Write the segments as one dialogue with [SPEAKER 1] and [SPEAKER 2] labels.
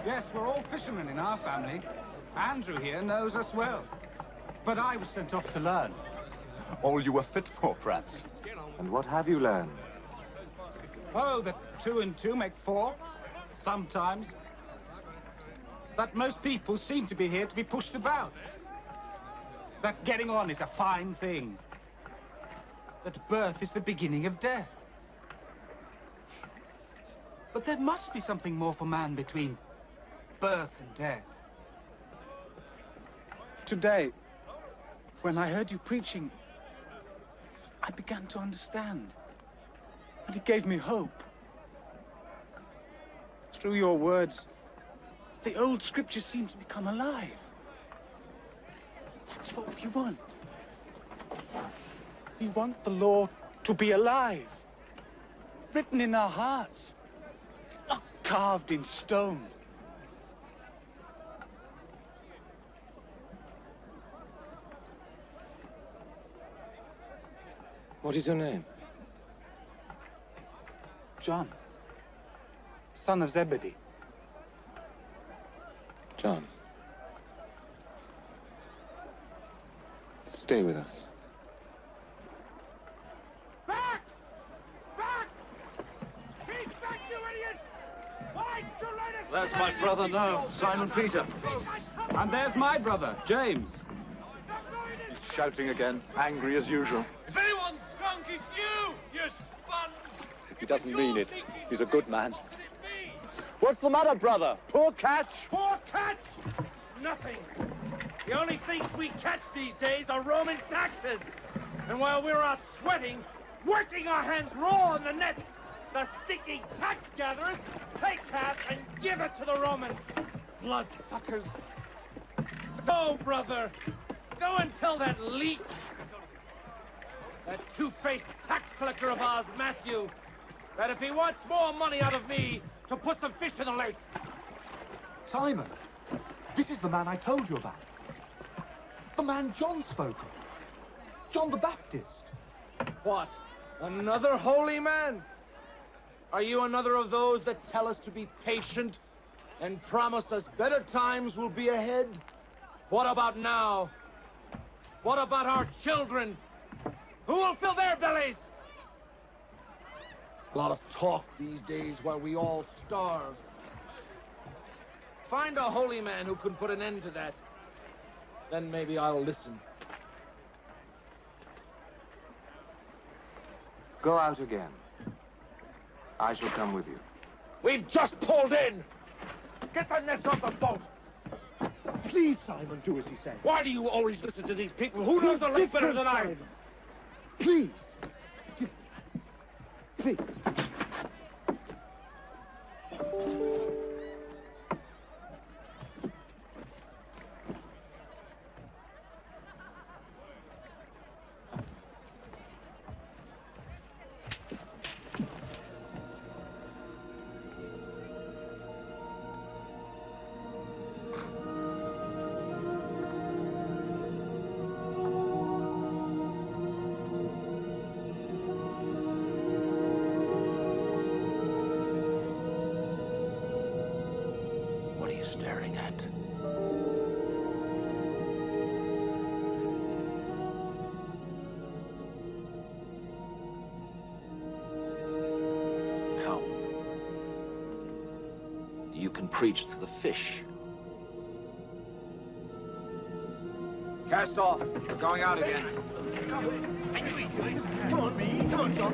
[SPEAKER 1] Yes, we're all fishermen in our family. Andrew here knows us well. But I was sent off to learn.
[SPEAKER 2] All you were fit for, perhaps.
[SPEAKER 3] And what have you learned?
[SPEAKER 1] Oh, that 2 and 2 make 4. Sometimes. That most people seem to be here to be pushed about. That getting on is a fine thing. That birth is the beginning of death. But there must be something more for man between birth and death. Today, when I heard you preaching, I began to understand. And it gave me hope. Through your words, the old scriptures seem to become alive. That's what we want. We want the law to be alive, written in our hearts, not carved in stone.
[SPEAKER 3] What is your name?
[SPEAKER 1] John, son of Zebedee.
[SPEAKER 3] John. Stay with us.
[SPEAKER 4] Back! Back! Keep back, you idiot! Why don't you let us...
[SPEAKER 5] That's my brother now, Simon Peter.
[SPEAKER 1] And there's my brother, James.
[SPEAKER 5] He's shouting again, angry as usual.
[SPEAKER 4] If anyone's drunk, it's you, you sponge!
[SPEAKER 5] He doesn't mean it. He's a good man.
[SPEAKER 2] What's the matter, brother? Poor catch?
[SPEAKER 4] Poor catch? Nothing. The only things we catch these days are Roman taxes. And while we're out sweating, working our hands raw on the nets, the stinking tax gatherers take half and give it to the Romans. Bloodsuckers. Go, brother. Go and tell that leech, that two-faced tax collector of ours, Matthew, that if he wants more money out of me, to put some fish in the lake.
[SPEAKER 6] Simon, this is the man I told you about. The man John spoke of. John the Baptist.
[SPEAKER 4] What? Another holy man? Are you another of those that tell us to be patient and promise us better times will be ahead? What about now? What about our children? Who will fill their bellies? A lot of talk these days while we all starve. Find a holy man who can put an end to that. Then maybe I'll listen.
[SPEAKER 3] Go out again. I shall come with you.
[SPEAKER 4] We've just pulled in! Get the nets off the boat!
[SPEAKER 6] Please, Simon, do as he says.
[SPEAKER 4] Why do you always listen to these people? Who knows the lake better than I?
[SPEAKER 6] Simon. Please. Please.
[SPEAKER 4] What are you staring at? How? You can preach to the fish.
[SPEAKER 5] Cast off. We're going out again.
[SPEAKER 4] I knew he'd do it. Come on, me. Come on, John.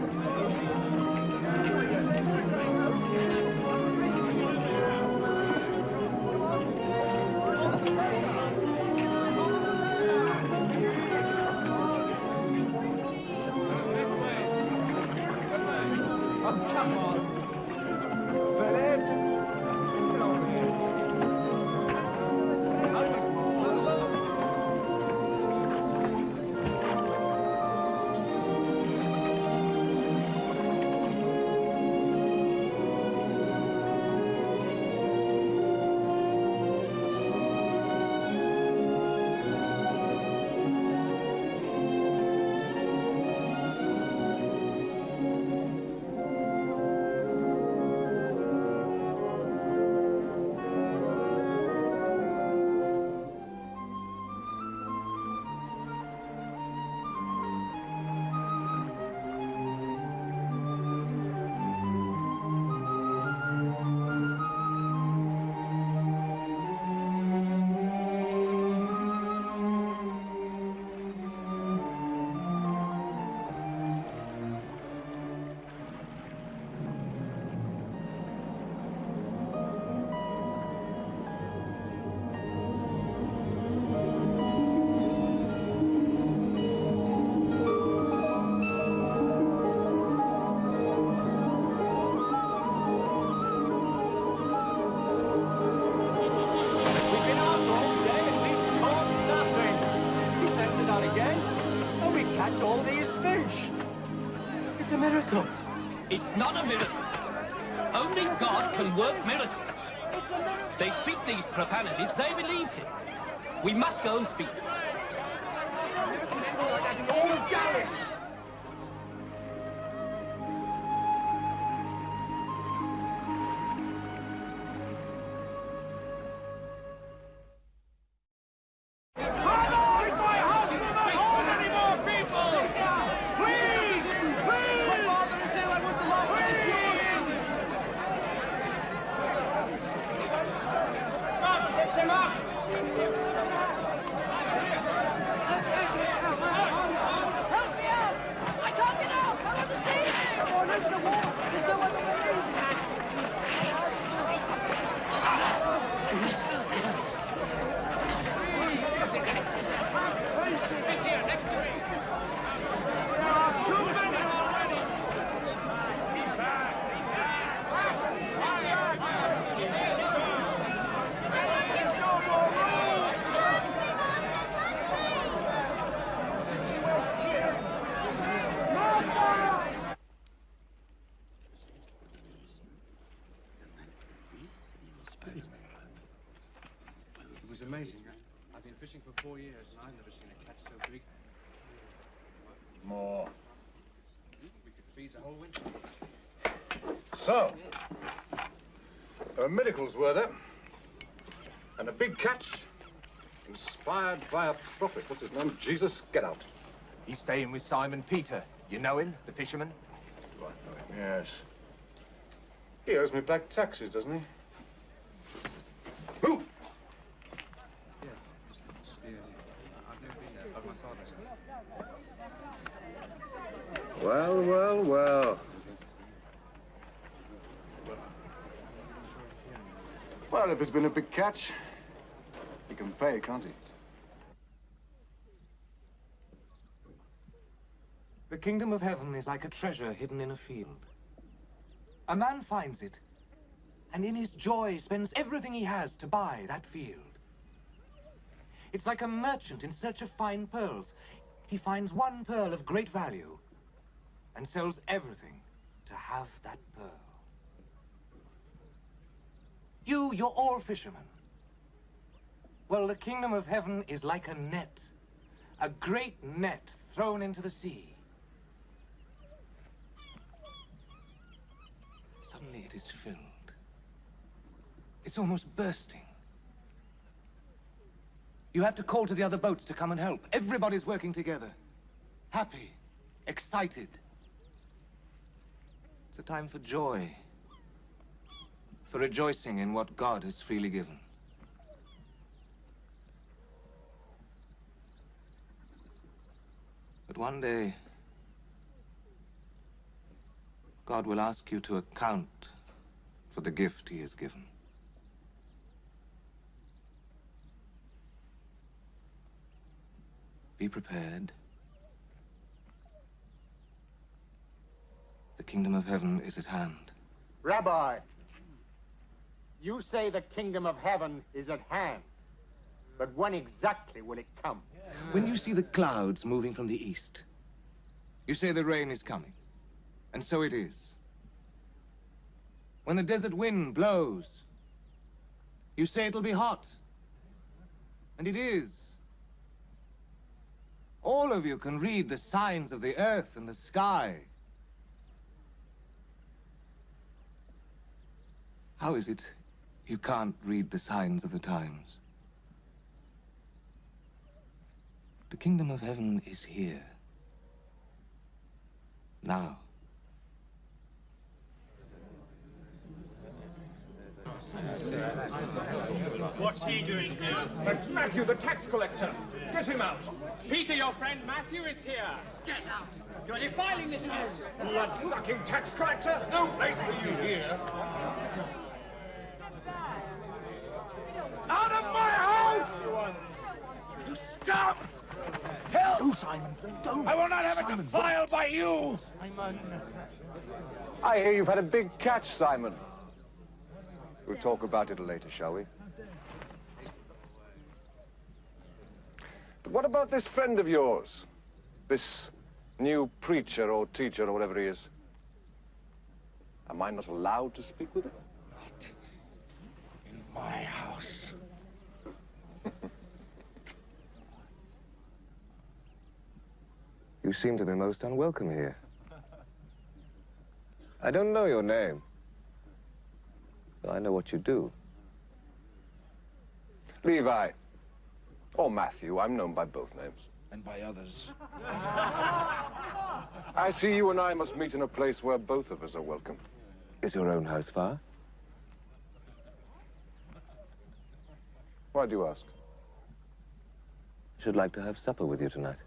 [SPEAKER 6] Oh, come on. Philip. Get on here.
[SPEAKER 7] It's a miracle.
[SPEAKER 8] It's not a miracle. Only God can work miracles. They speak these profanities, they believe him. We must go and speak to them.
[SPEAKER 7] I've never seen anything like that in all of Galish.
[SPEAKER 9] It was amazing. I've been fishing for 4 years, and I've never seen a catch so big.
[SPEAKER 5] More.
[SPEAKER 9] We could feed the whole winter.
[SPEAKER 5] So, there were miracles, were there? And a big catch, inspired by a prophet. What's his name? Jesus? Get out.
[SPEAKER 10] He's staying with Simon Peter. You know him, the fisherman?
[SPEAKER 5] Do I know him? Yes. He owes me back taxes, doesn't he? Who?
[SPEAKER 9] Yes. I've never been there, but my father says.
[SPEAKER 5] Well, well, well. Well, if there's been a big catch, he can pay, can't he?
[SPEAKER 11] The kingdom of heaven is like a treasure hidden in a field. A man finds it, and in his joy spends everything he has to buy that field. It's like a merchant in search of fine pearls. He finds one pearl of great value and sells everything to have that pearl. You're all fishermen. Well, the kingdom of heaven is like a net, a great net thrown into the sea. Suddenly it is filled. It's almost bursting. You have to call to the other boats to come and help. Everybody's working together. Happy, excited. It's a time for joy. For rejoicing in what God has freely given. But one day, God will ask you to account for the gift he has given. Be prepared. The kingdom of heaven is at hand.
[SPEAKER 12] Rabbi, you say the kingdom of heaven is at hand. But when exactly will it come?
[SPEAKER 11] When you see the clouds moving from the east, you say the rain is coming. And so it is. When the desert wind blows, you say it'll be hot. And it is. All of you can read the signs of the earth and the sky. How is it you can't read the signs of the times? The kingdom of heaven is here. Now.
[SPEAKER 13] What's he doing here? That's Matthew, the tax collector. Get him out. Peter, your friend Matthew is here.
[SPEAKER 14] Get out. You're defiling this house.
[SPEAKER 13] Blood-sucking tax collector. No place for you here.
[SPEAKER 4] Out of my house! You scum! Help!
[SPEAKER 6] No, Simon, don't.
[SPEAKER 4] I will not have
[SPEAKER 6] Simon,
[SPEAKER 4] it defiled by you!
[SPEAKER 6] Simon.
[SPEAKER 5] I hear you've had a big catch, Simon. We'll talk about it later, shall we? But what about this friend of yours? This new preacher or teacher or whatever he is. Am I not allowed to speak with him?
[SPEAKER 15] Not in my house.
[SPEAKER 16] You seem to be most unwelcome here. I don't know your name, but I know what you do.
[SPEAKER 5] Levi. Or Matthew. I'm known by both names.
[SPEAKER 15] And by others.
[SPEAKER 5] I see you and I must meet in a place where both of us are welcome.
[SPEAKER 16] Is your own house far?
[SPEAKER 5] Why do you ask?
[SPEAKER 16] I should like to have supper with you tonight.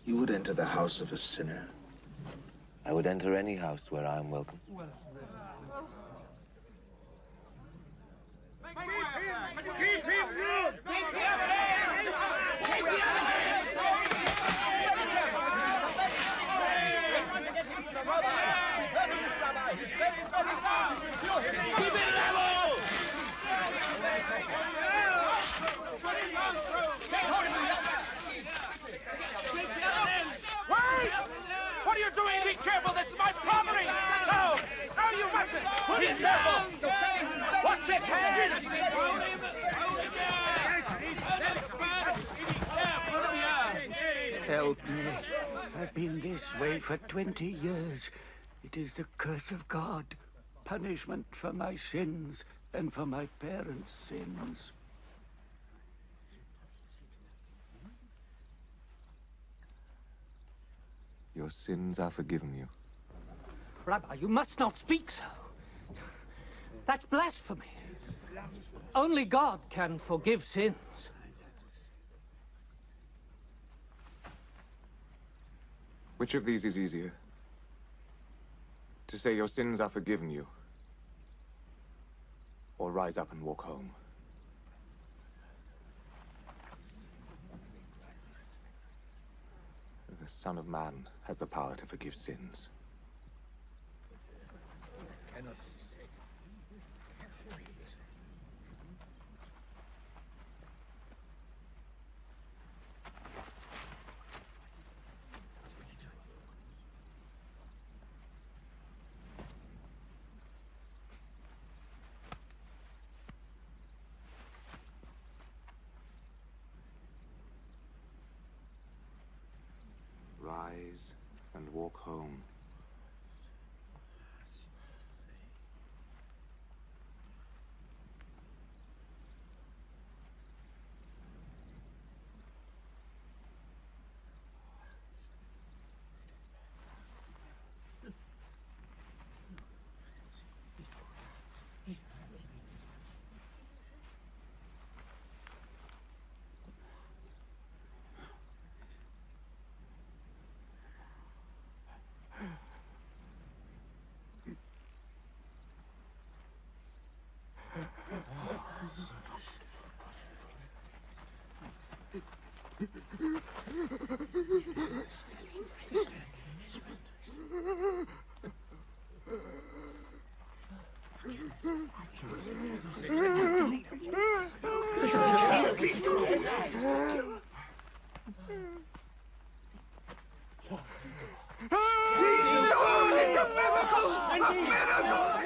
[SPEAKER 15] You would enter the house of a sinner.
[SPEAKER 16] I would enter any house where I am welcome.
[SPEAKER 7] Keep him good! Keep him level!
[SPEAKER 4] Wait! What are you doing? Be careful! This is my property! No! No, you mustn't! Be careful! Watch his hand!
[SPEAKER 17] Help me. I've been this way for 20 years. It is the curse of God. Punishment for my sins and for my parents' sins.
[SPEAKER 16] Your sins are forgiven you.
[SPEAKER 8] Rabbi, you must not speak so. That's blasphemy. Only God can forgive sins.
[SPEAKER 16] Which of these is easier? To say your sins are forgiven you, or rise up and walk home? The Son of Man has the power to forgive sins. Rise and walk home.
[SPEAKER 7] It's a miracle! A miracle!